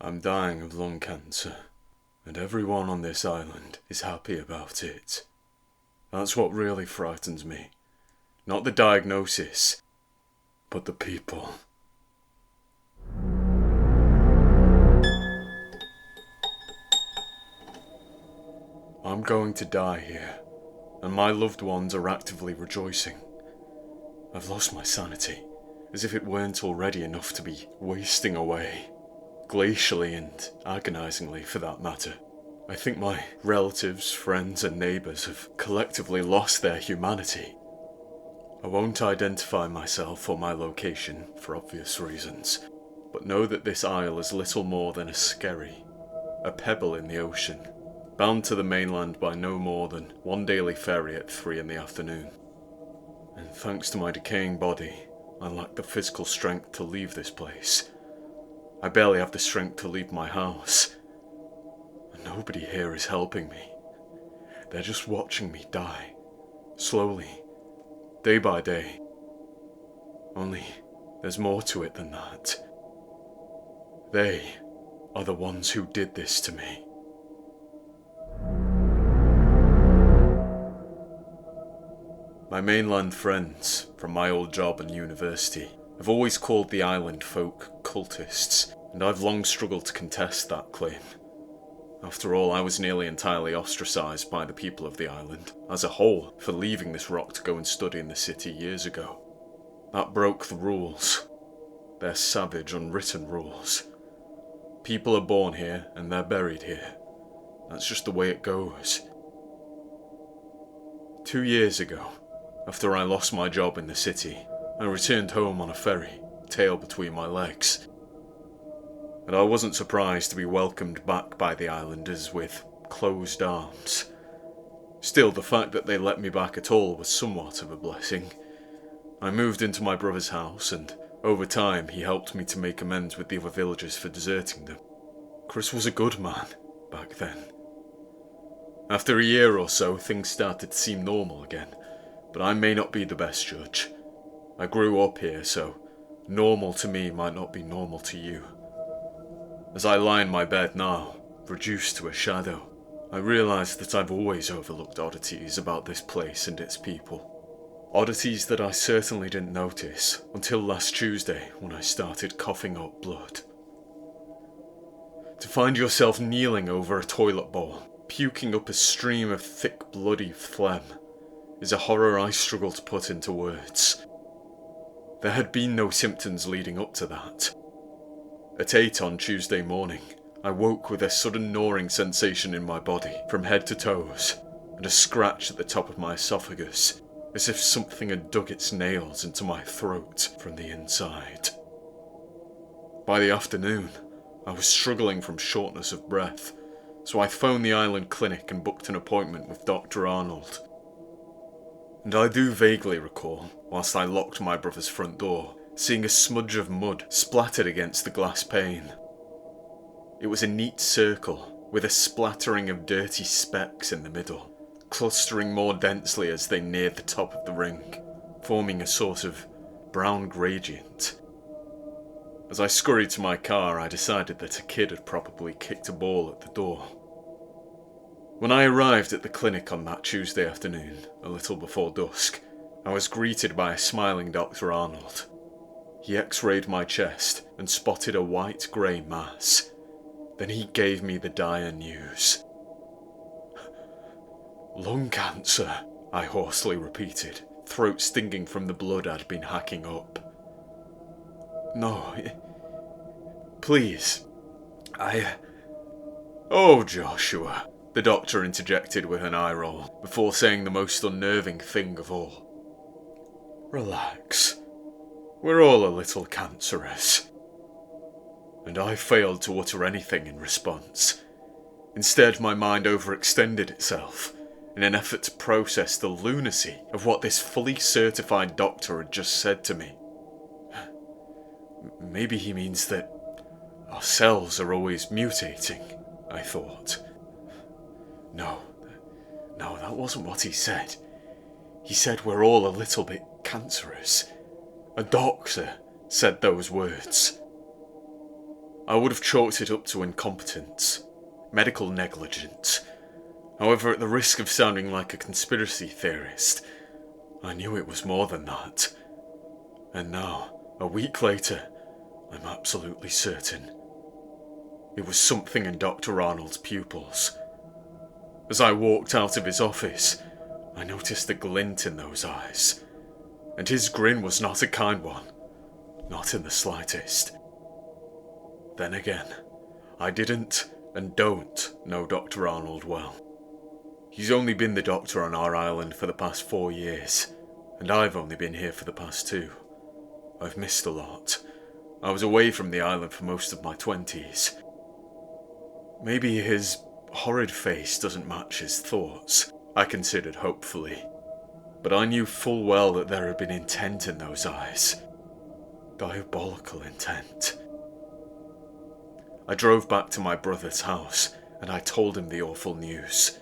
I'm dying of lung cancer, and everyone on this island is happy about it. That's what really frightens me. Not the diagnosis, but the people. I'm going to die here, and my loved ones are actively rejoicing. I've lost my sanity, as if it weren't already enough to be wasting away. Glacially and agonisingly, for that matter. I think my relatives, friends and neighbours have collectively lost their humanity. I won't identify myself or my location, for obvious reasons, but know that this isle is little more than a skerry, a pebble in the ocean, bound to the mainland by no more than one daily ferry at 3 in the afternoon. And thanks to my decaying body, I lack the physical strength to leave this place. I barely have the strength to leave my house. And nobody here is helping me. They're just watching me die. Slowly. Day by day. Only, there's more to it than that. They are the ones who did this to me. My mainland friends, from my old job and university, have always called the island folk cultists, and I've long struggled to contest that claim. After all, I was nearly entirely ostracised by the people of the island, as a whole, for leaving this rock to go and study in the city years ago. That broke the rules. Their savage, unwritten rules. People are born here, and they're buried here. That's just the way it goes. 2 years ago, after I lost my job in the city, I returned home on a ferry, tail between my legs. And I wasn't surprised to be welcomed back by the islanders with closed arms. Still, the fact that they let me back at all was somewhat of a blessing. I moved into my brother's house, and over time he helped me to make amends with the other villagers for deserting them. Chris was a good man back then. After a year or so, things started to seem normal again, but I may not be the best judge. I grew up here, so normal to me might not be normal to you. As I lie in my bed now, reduced to a shadow, I realise that I've always overlooked oddities about this place and its people. Oddities that I certainly didn't notice until last Tuesday when I started coughing up blood. To find yourself kneeling over a toilet bowl, puking up a stream of thick bloody phlegm, is a horror I struggle to put into words. There had been no symptoms leading up to that. At 8 on Tuesday morning, I woke with a sudden gnawing sensation in my body from head to toes, and a scratch at the top of my esophagus, as if something had dug its nails into my throat from the inside. By the afternoon, I was struggling from shortness of breath, so I phoned the island clinic and booked an appointment with Dr. Arnold. And I do vaguely recall, whilst I locked my brother's front door, seeing a smudge of mud splattered against the glass pane. It was a neat circle, with a splattering of dirty specks in the middle, clustering more densely as they neared the top of the ring, forming a sort of brown gradient. As I scurried to my car, I decided that a kid had probably kicked a ball at the door. When I arrived at the clinic on that Tuesday afternoon, a little before dusk, I was greeted by a smiling Dr. Arnold. He x-rayed my chest and spotted a white-grey mass. Then he gave me the dire news. "Lung cancer," I hoarsely repeated, throat stinging from the blood I'd been hacking up. "No, please, Oh, Joshua," the doctor interjected with an eye roll, before saying the most unnerving thing of all. "Relax. We're all a little cancerous." And I failed to utter anything in response. Instead, my mind overextended itself in an effort to process the lunacy of what this fully certified doctor had just said to me. Maybe he means that our cells are always mutating, I thought. No, that wasn't what he said. He said we're all a little bit cancerous. A doctor said those words. I would have chalked it up to incompetence, medical negligence. However, at the risk of sounding like a conspiracy theorist, I knew it was more than that. And now, a week later, I'm absolutely certain. It was something in Dr. Arnold's pupils. As I walked out of his office, I noticed a glint in those eyes. And his grin was not a kind one. Not in the slightest. Then again, I didn't and don't know Dr. Arnold well. He's only been the doctor on our island for the past 4 years, and I've only been here for the past 2. I've missed a lot. I was away from the island for most of my 20s. Maybe his horrid face doesn't match his thoughts, I considered hopefully. But I knew full well that there had been intent in those eyes. Diabolical intent. I drove back to my brother's house, and I told him the awful news.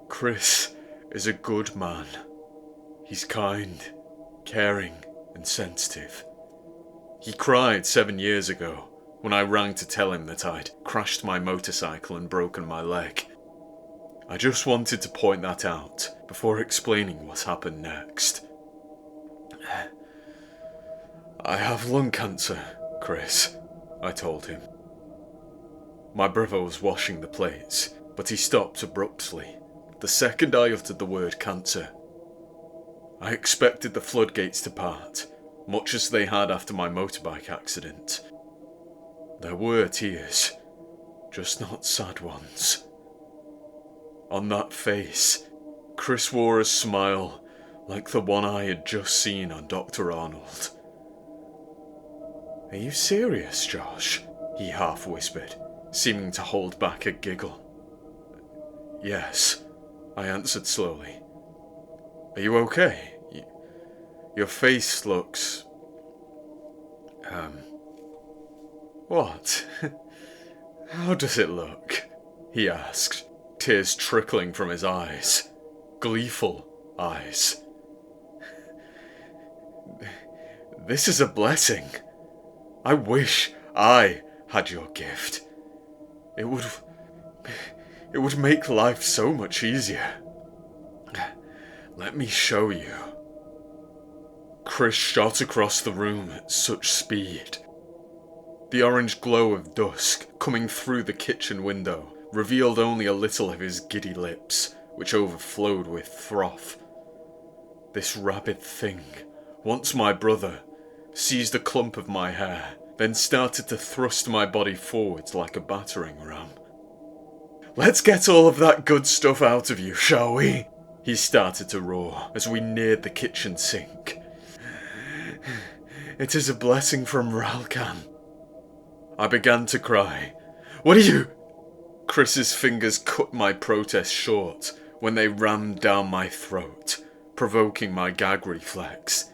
Chris is a good man. He's kind, caring, and sensitive. He cried 7 years ago when I rang to tell him that I'd crashed my motorcycle and broken my leg. I just wanted to point that out before explaining what happened next. I have lung cancer, Chris, I told him. My brother was washing the plates, but he stopped abruptly the second I uttered the word cancer. I expected the floodgates to part, much as they had after my motorbike accident. There were tears, just not sad ones. On that face, Chris wore a smile like the one I had just seen on Dr. Arnold. Are you serious, Josh? He half whispered, seeming to hold back a giggle. Yes, I answered slowly. Are you okay? Your face looks... What? How does it look? He asked, tears trickling from his eyes. Gleeful eyes. This is a blessing. I wish I had your gift. It would make life so much easier. Let me show you. Chris shot across the room at such speed. The orange glow of dusk coming through the kitchen window revealed only a little of his giddy lips, which overflowed with froth. This rabid thing, once my brother, seized a clump of my hair, then started to thrust my body forwards like a battering ram. Let's get all of that good stuff out of you, shall we? He started to roar as we neared the kitchen sink. It is a blessing from Ralckan. I began to cry. What are you? Chris's fingers cut my protest short when they rammed down my throat, provoking my gag reflex.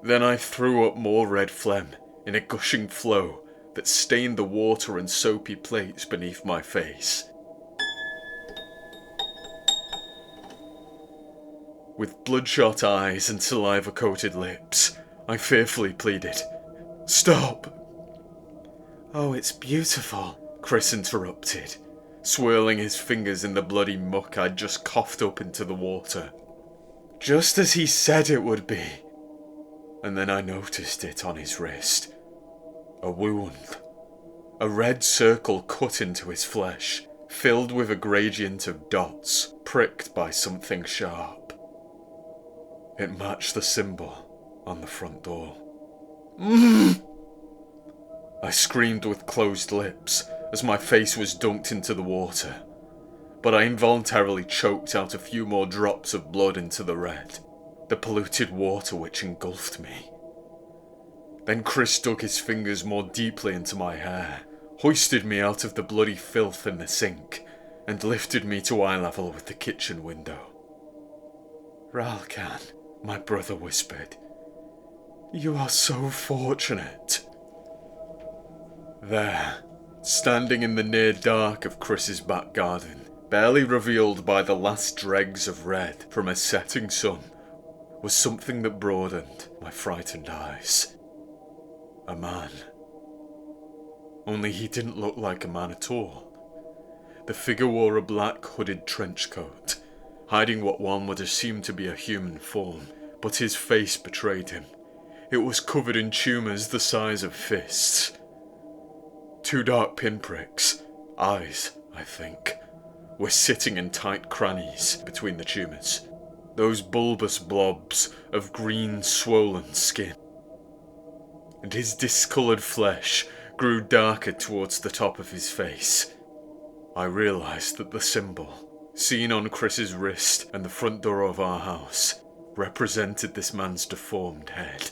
Then I threw up more red phlegm in a gushing flow that stained the water and soapy plates beneath my face. With bloodshot eyes and saliva-coated lips, I fearfully pleaded, Stop! Oh, it's beautiful, Chris interrupted, swirling his fingers in the bloody muck I'd just coughed up into the water. Just as he said it would be. And then I noticed it on his wrist. A wound. A red circle cut into his flesh, filled with a gradient of dots, pricked by something sharp. It matched the symbol on the front door. I screamed with closed lips as my face was dunked into the water, but I involuntarily choked out a few more drops of blood into the red, the polluted water which engulfed me. Then Chris dug his fingers more deeply into my hair, hoisted me out of the bloody filth in the sink, and lifted me to eye level with the kitchen window. Ralckan, my brother whispered, you are so fortunate. There, standing in the near dark of Chris's back garden, barely revealed by the last dregs of red from a setting sun, was something that broadened my frightened eyes. A man. only he didn't look like a man at all. The figure wore a black hooded trench coat, hiding what one would assume to be a human form, but his face betrayed him. It was covered in tumours the size of fists. 2 dark pinpricks, eyes, I think, were sitting in tight crannies between the tumours. Those bulbous blobs of green, swollen skin. And his discoloured flesh grew darker towards the top of his face. I realised that the symbol, seen on Chris's wrist and the front door of our house, represented this man's deformed head.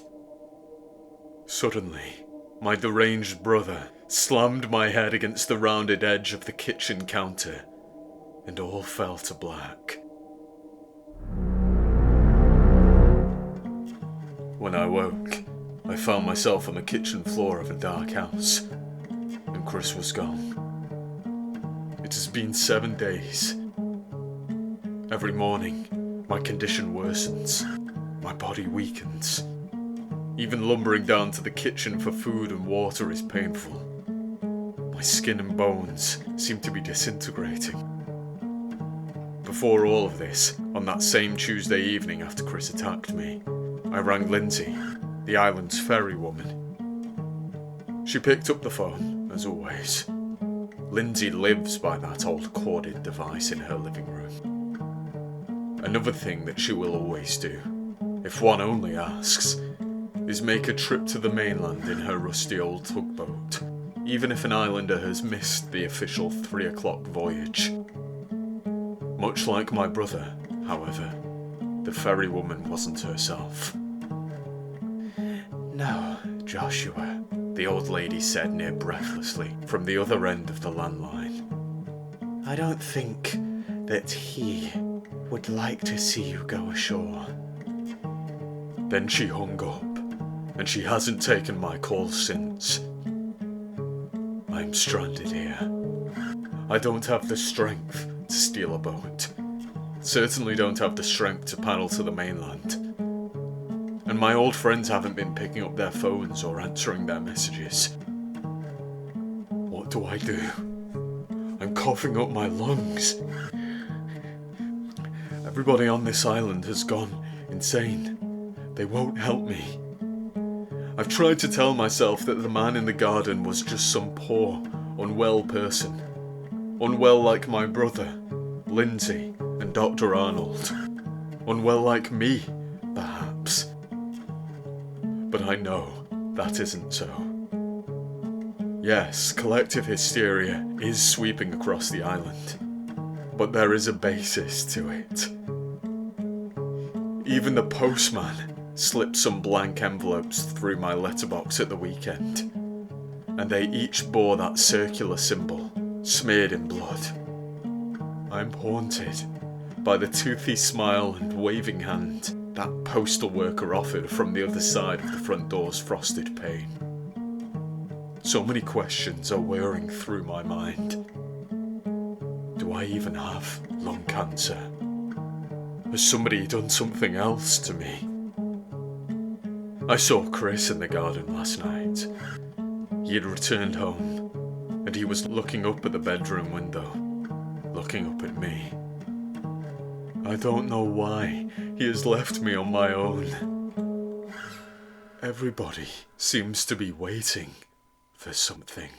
Suddenly, my deranged brother slammed my head against the rounded edge of the kitchen counter, and all fell to black. When I woke, I found myself on the kitchen floor of a dark house, and Chris was gone. It has been 7 days. Every morning, my condition worsens, my body weakens. Even lumbering down to the kitchen for food and water is painful. My skin and bones seem to be disintegrating. Before all of this, on that same Tuesday evening after Chris attacked me, I rang Lindsay, the island's ferry woman. She picked up the phone, as always. Lindsay lives by that old corded device in her living room. Another thing that she will always do, if one only asks, is make a trip to the mainland in her rusty old tugboat, even if an islander has missed the official 3 o'clock voyage. Much like my brother, however, the ferry woman wasn't herself. "No, Joshua," the old lady said near breathlessly from the other end of the landline. "I don't think that he would like to see you go ashore." Then she hung up, and she hasn't taken my calls since. I'm stranded here. I don't have the strength to steal a boat. Certainly don't have the strength to paddle to the mainland. And my old friends haven't been picking up their phones or answering their messages. What do I do? I'm coughing up my lungs. Everybody on this island has gone insane. They won't help me. I've tried to tell myself that the man in the garden was just some poor, unwell person. Unwell like my brother, Lindsay, and Dr. Arnold. Unwell like me, perhaps. But I know that isn't so. Yes, collective hysteria is sweeping across the island, but there is a basis to it. Even the postman slipped some blank envelopes through my letterbox at the weekend, and they each bore that circular symbol, smeared in blood. I'm haunted by the toothy smile and waving hand that postal worker offered from the other side of the front door's frosted pane. So many questions are whirring through my mind. Do I even have lung cancer? Has somebody done something else to me? I saw Chris in the garden last night. He had returned home, and he was looking up at the bedroom window, looking up at me. I don't know why he has left me on my own. Everybody seems to be waiting for something.